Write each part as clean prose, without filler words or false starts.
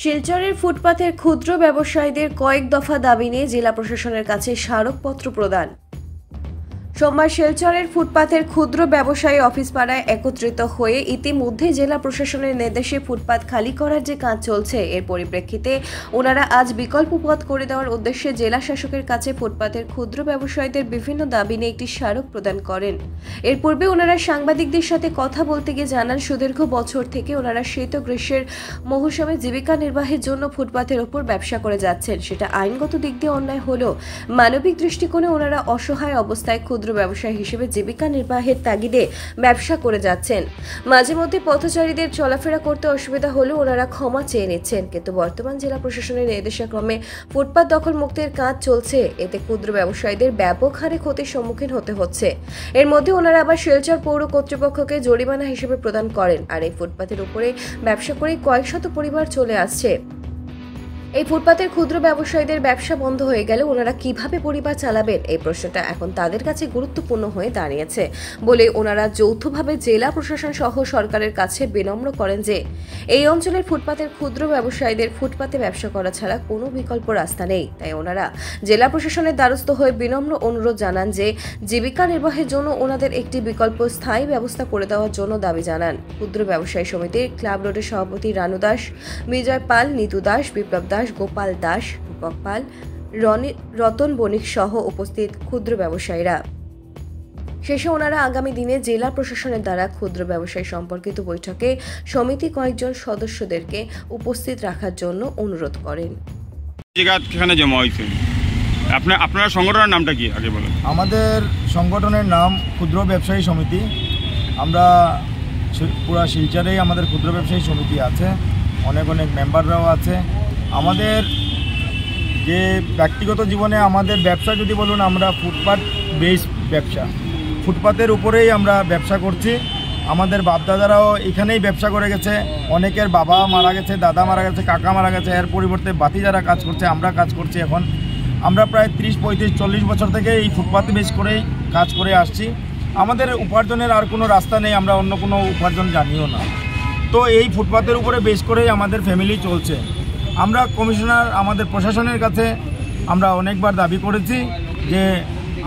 শিলচরের ফুটপাতের ক্ষুদ্র ব্যবসায়ীদের কয়েক দফা দাবি নিয়ে জেলা প্রশাসনের কাছে স্মারকপত্র প্রদান। সোমবার শিলচরের ফুটপাতের ক্ষুদ্র ব্যবসায়ী অফিস পাড়ায় একত্রিত হয়ে ইতিমধ্যে জেলা প্রশাসনের নির্দেশে ফুটপাত খালি করার যে কাজ চলছে এর পরিপ্রেক্ষিতে ওনারা আজ বিকল্প পথ করে দেওয়ার উদ্দেশ্যে জেলা শাসকের কাছে ফুটপাতের ক্ষুদ্র ব্যবসায়ীদের বিভিন্ন দাবি নিয়ে একটি স্মারক প্রদান করেন। এর পূর্বে ওনারা সাংবাদিকদের সাথে কথা বলতে গিয়ে জানান, সুদীর্ঘ বছর থেকে ওনারা শীত গ্রীষ্মের মৌসুমে জীবিকা নির্বাহের জন্য ফুটপাতের ওপর ব্যবসা করে যাচ্ছেন। সেটা আইনগত দিক দিয়ে অন্যায় হলেও মানবিক দৃষ্টিকোণে ওনারা অসহায় অবস্থায় ক্ষুদ্র ব্যবসায়ী হিসেবে জীবিকা নির্বাহের তাগিদে ব্যবসা করে যাচ্ছেন। মাঝে মধ্যে পথচারীদের চলাফেরা করতে অসুবিধা হলেও ওনারা ক্ষমা চেয়ে নিচ্ছেন, কিন্তু বর্তমান জেলা প্রশাসনের নির্দেশক্রমে ফুটপাত দখল মুক্তির কাজ চলছে। এতে ক্ষুদ্র ব্যবসায়ীদের ব্যাপক হারে ক্ষতির সম্মুখীন হতে হচ্ছে। এর মধ্যে ওনারা আবার শিলচর পৌর কর্তৃপক্ষকে জরিমানা হিসেবে প্রদান করেন। আর এই ফুটপাতের উপরে ব্যবসা করে কয়েক শত পরিবার চলে আসছে। এই ফুটপাতের ক্ষুদ্র ব্যবসায়ীদের ব্যবসা বন্ধ হয়ে গেলে ওনারা কিভাবে পরিবার চালাবেন, এই প্রশ্নটা এখন তাদের কাছে গুরুত্বপূর্ণ হয়ে দাঁড়িয়েছে বলে ওনারা যৌথভাবে জেলা প্রশাসন সহ সরকারের কাছে বিনম্র করেন যে এই অঞ্চলের ফুটপাতের ক্ষুদ্র ব্যবসায়ীদের ফুটপাতে ব্যবসা করা ছাড়া কোনো বিকল্প রাস্তা নেই। তাই ওনারা জেলা প্রশাসনের দ্বারস্থ হয়ে বিনম্র অনুরোধ জানান যে জীবিকা নির্বাহের জন্য ওনাদের একটি বিকল্প স্থায়ী ব্যবস্থা করে দেওয়ার জন্য দাবি জানান। ক্ষুদ্র ব্যবসায়ী সমিতির ক্লাব রোডের সভাপতি রানু দাস, বিজয় পাল, নিতু দাস, বিপ্লব দাস, গোপাল দাস, রূপক পাল, রতন বণিক সহ উপস্থিত ক্ষুদ্র ব্যবসায়ীরা। শেষে ওনারা আগামী দিনে জেলা প্রশাসনের দ্বারা ক্ষুদ্র ব্যবসায়ী সম্পর্কিত বৈঠকে সমিতি কয়েকজন সদস্যদেরকে উপস্থিত রাখার জন্য অনুরোধ করেন। আপনার সংগঠনের নামটা কি আগে বলুন? আমাদের সংগঠনের নাম ক্ষুদ্র ব্যবসায়ী সমিতি। আমরা পুরা শিলচরেই আমাদের ক্ষুদ্র ব্যবসায়ী সমিতি আছে, অনেক মেম্বাররাও আছে। আমাদের যে ব্যক্তিগত জীবনে আমাদের ব্যবসা যদি বলুন, আমরা ফুটপাত বেস ব্যবসা, ফুটপাতের উপরেই আমরা ব্যবসা করছি। আমাদের বাপদাদারাও এখানেই ব্যবসা করে গেছে। অনেকের বাবা মারা গেছে, দাদা মারা গেছে, কাকা মারা গেছে। এর পরিবর্তে বাতি যারা কাজ করছে, আমরা কাজ করছি। এখন আমরা প্রায় 30, 35, 40 বছর থেকে এই ফুটপাত বেস করেই কাজ করে আসছি। আমাদের উপার্জনের আর কোনো রাস্তা নেই, আমরা অন্য কোনো উপার্জন জানিও না। তো এই ফুটপাতের উপরে বেস করেই আমাদের ফ্যামিলি চলছে। আমরা কমিশনার, আমাদের প্রশাসনের কাছে আমরা অনেকবার দাবি করেছি যে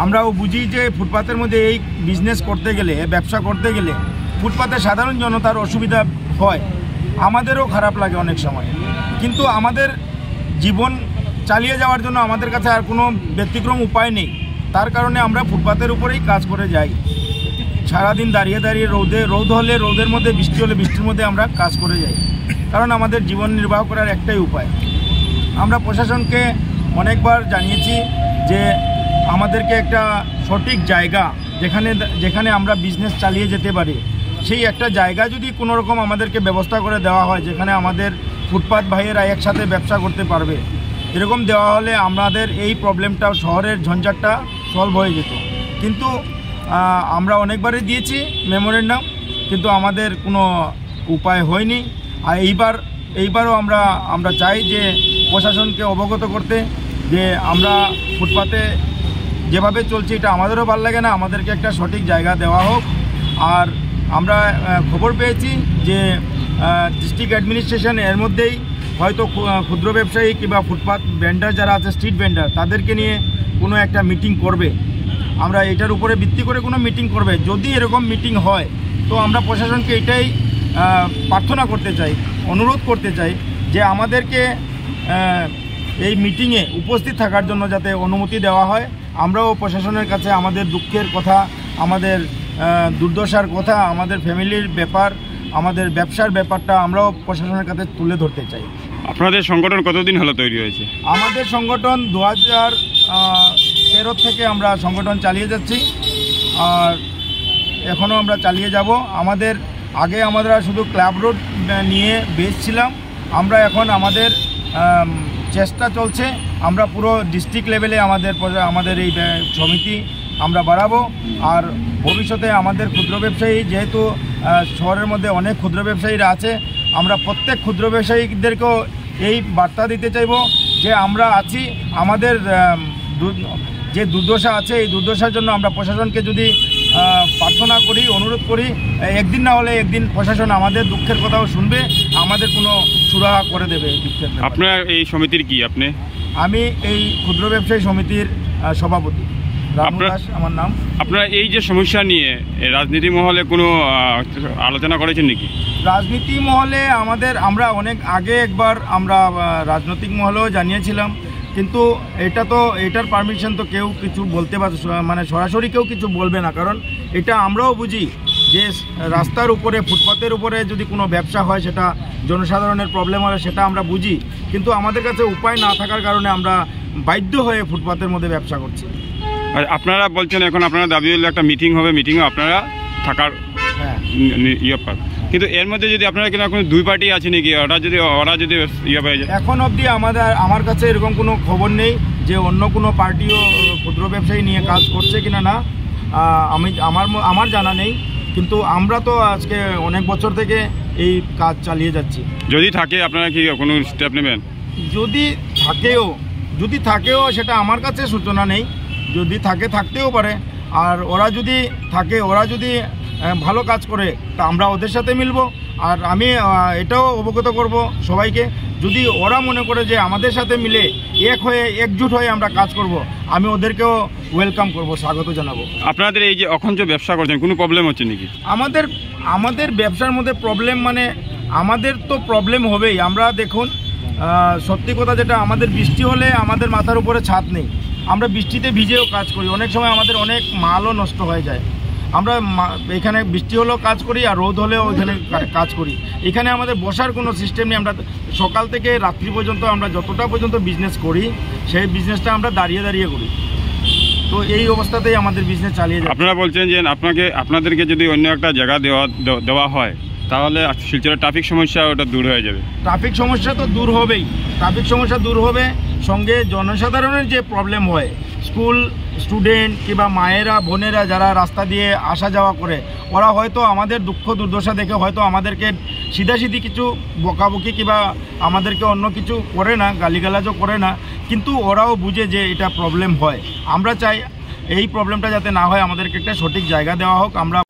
আমরাও বুঝি যে ফুটপাতের মধ্যে এই বিজনেস করতে গেলে, ব্যবসা করতে গেলে ফুটপাতে সাধারণ জনতার অসুবিধা হয়, আমাদেরও খারাপ লাগে অনেক সময়। কিন্তু আমাদের জীবন চালিয়ে যাওয়ার জন্য আমাদের কাছে আর কোনো ব্যতিক্রম উপায় নেই। তার কারণে আমরা ফুটপাতের উপরেই কাজ করে যাই। সারাদিন দাঁড়িয়ে দাঁড়িয়ে রোদ হলে রোদের মধ্যে, বৃষ্টি হলে বৃষ্টির মধ্যে আমরা কাজ করে যাই, কারণ আমাদের জীবন নির্বাহ করার একটাই উপায়। আমরা প্রশাসনকে অনেকবার জানিয়েছি যে আমাদেরকে একটা সঠিক জায়গা যেখানে আমরা বিজনেস চালিয়ে যেতে পারি, সেই একটা জায়গা যদি কোনো রকম আমাদেরকে ব্যবস্থা করে দেওয়া হয়, যেখানে আমাদের ফুটপাত ভাইয়েরা একসাথে ব্যবসা করতে পারবে, এরকম দেওয়া হলে আমাদের এই প্রবলেমটা, শহরের ঝঞ্ঝাটটা সলভ হয়ে যেত। কিন্তু আমরা অনেকবারই দিয়েছি মেমোরেন্ডাম, কিন্তু আমাদের কোনো উপায় হয়নি। আর এইবারও আমরা চাই যে প্রশাসনকে অবগত করতে যে আমরা ফুটপাতে যেভাবে চলছি এটা আমাদেরও ভালো লাগে না, আমাদেরকে একটা সঠিক জায়গা দেওয়া হোক। আর আমরা খবর পেয়েছি যে ডিস্ট্রিক্ট অ্যাডমিনিস্ট্রেশন এর মধ্যেই হয়তো ক্ষুদ্র ব্যবসায়ী কিংবা ফুটপাত ভেন্ডার যারা আছে, স্ট্রিট ভেন্ডার, তাদেরকে নিয়ে কোনো একটা মিটিং করবে। আমরা এটার উপরে ভিত্তি করে কোনো মিটিং করবে। যদি এরকম মিটিং হয় তো আমরা প্রশাসনকে এটাই প্রার্থনা করতে চাই, অনুরোধ করতে চাই যে আমাদেরকে এই মিটিংয়ে উপস্থিত থাকার জন্য যাতে অনুমতি দেওয়া হয়। আমরাও প্রশাসনের কাছে আমাদের দুঃখের কথা, আমাদের দুর্দশার কথা, আমাদের ফ্যামিলির ব্যাপার, আমাদের ব্যবসার ব্যাপারটা আমরাও প্রশাসনের কাছে তুলে ধরতে চাই। আপনাদের সংগঠন কতদিন হলো তৈরি হয়েছে? আমাদের সংগঠন 2013 থেকে আমরা সংগঠন চালিয়ে যাচ্ছি, আর এখনও আমরা চালিয়ে যাব। আমরা শুধু ক্লাব রোড নিয়ে বেস ছিলাম, আমরা এখন আমাদের চেষ্টা চলছে, আমরা পুরো ডিস্ট্রিক্ট লেভেলে আমাদের এই সমিতি আমরা বাড়াবো। আর ভবিষ্যতে আমাদের ক্ষুদ্র ব্যবসায়ী, যেহেতু শহরের মধ্যে অনেক ক্ষুদ্র ব্যবসায়ীরা আছে, আমরা প্রত্যেক ক্ষুদ্র ব্যবসায়ীদেরকেও এই বার্তা দিতে চাইব যে আমরা আছি। আমাদের যে দুর্দশা আছে, এই দুর্দশার জন্য আমরা প্রশাসনকে যদি প্রার্থনা করি, অনুরোধ করি, একদিন না হলে একদিন প্রশাসন আমাদের দুঃখের কথাও শুনবে, আমাদের কোনো সুরাহা করে দেবে দুঃখের ব্যাপারে। আপনার এই সমিতির কি আপনি? আমি এই ক্ষুদ্র ব্যবসায়ী সমিতির সভাপতি, রামু দাস আমার নাম। আপনারা এই যে সমস্যা নিয়ে রাজনীতি মহলে কোনো আলোচনা করেছেন নাকি? রাজনীতি মহলে আমরা অনেক আগে একবার আমরা রাজনৈতিক মহলেও জানিয়েছিলাম, কিন্তু এটার পারমিশন তো কেউ কিছু বলতে মানে সরাসরি কেউ কিছু বলবে না, কারণ এটা আমরাও বুঝি যে রাস্তার উপরে, ফুটপাতের উপরে যদি কোনো ব্যবসা হয় সেটা জনসাধারণের প্রবলেম হয়, সেটা আমরা বুঝি, কিন্তু আমাদের কাছে উপায় না থাকার কারণে আমরা বাধ্য হয়ে ফুটপাতের মধ্যে ব্যবসা করছি। আর আপনারা বলছেন এখন আপনারা দাবি হলে একটা মিটিং হবে, মিটিংয়ে আপনারা থাকার ইয়ে পাবেন, কিন্তু এর মধ্যে যদি আপনারা কিনা কোনো দুই পার্টি আছে নাকি, ওরা যদি ইয়ে পাই যায়? এখন অবধি আমার কাছে এরকম কোনো খবর নেই যে অন্য কোনো পার্টিও ক্ষুদ্র ব্যবসায়ী নিয়ে কাজ করছে কিনা, না আমার জানা নেই, কিন্তু আমরা তো আজকে অনেক বছর থেকে এই কাজ চালিয়ে যাচ্ছি। যদি থাকে আপনারা কি কোনো স্টেপ নেবেন? যদি থাকেও সেটা আমার কাছে সূচনা নেই, যদি থাকতেও পারে, আর ওরা যদি ভালো কাজ করে তা আমরা ওদের সাথে মিলবো। আর আমি এটাও অবগত করব সবাইকে, যদি ওরা মনে করে যে আমাদের সাথে মিলে একজুট হয়ে আমরা কাজ করব, আমি ওদেরকেও ওয়েলকাম করব, স্বাগত জানাবো। আপনাদের এই যে অখণ্ড ব্যবসা করছেন, কোনো প্রবলেম হচ্ছে নাকি? আমাদের ব্যবসার মধ্যে প্রবলেম মানে আমাদের তো প্রবলেম হবেই। আমরা দেখুন, সত্যি কথা যেটা, আমাদের বৃষ্টি হলে আমাদের মাথার উপরে ছাদ নেই, আমরা বৃষ্টিতে ভিজেও কাজ করি, অনেক সময় আমাদের অনেক মালও নষ্ট হয়ে যায়। আমরা এখানে বৃষ্টি হলেও কাজ করি, আর রোদ হলেও ওইখানে কাজ করি। এখানে আমাদের বসার কোনো সিস্টেম নেই, আমরা সকাল থেকে রাত্রি পর্যন্ত আমরা যতটা পর্যন্ত বিজনেস করি সেই বিজনেসটা আমরা দাঁড়িয়ে করি। তো এই অবস্থাতেই আমাদের বিজনেস চালিয়ে যায়। আপনারা বলছেন যে আপনাদেরকে যদি অন্য একটা জায়গা দেওয়া হয় তাহলে শিলচরের ট্রাফিক সমস্যা ওটা দূর হয়ে যাবে। ট্রাফিক সমস্যা তো দূর হবেই, দূর হবে, সঙ্গে জনসাধারণের যে প্রবলেম হয়, স্টুডেন্ট কিংবা মায়েরা বোনেরা যারা রাস্তা দিয়ে আসা যাওয়া করে, ওরা হয়তো আমাদের দুঃখ দুর্দশা দেখে হয়তো আমাদেরকে সিধাসিধি কিছু বকাবকি কিংবা আমাদেরকে অন্য কিছু করে না, গালিগালাজও করে না, কিন্তু ওরাও বুঝে যে এটা প্রবলেম হয়। আমরা চাই এই প্রবলেমটা যাতে না হয়, আমাদেরকে একটা সঠিক জায়গা দেওয়া হোক। আমরা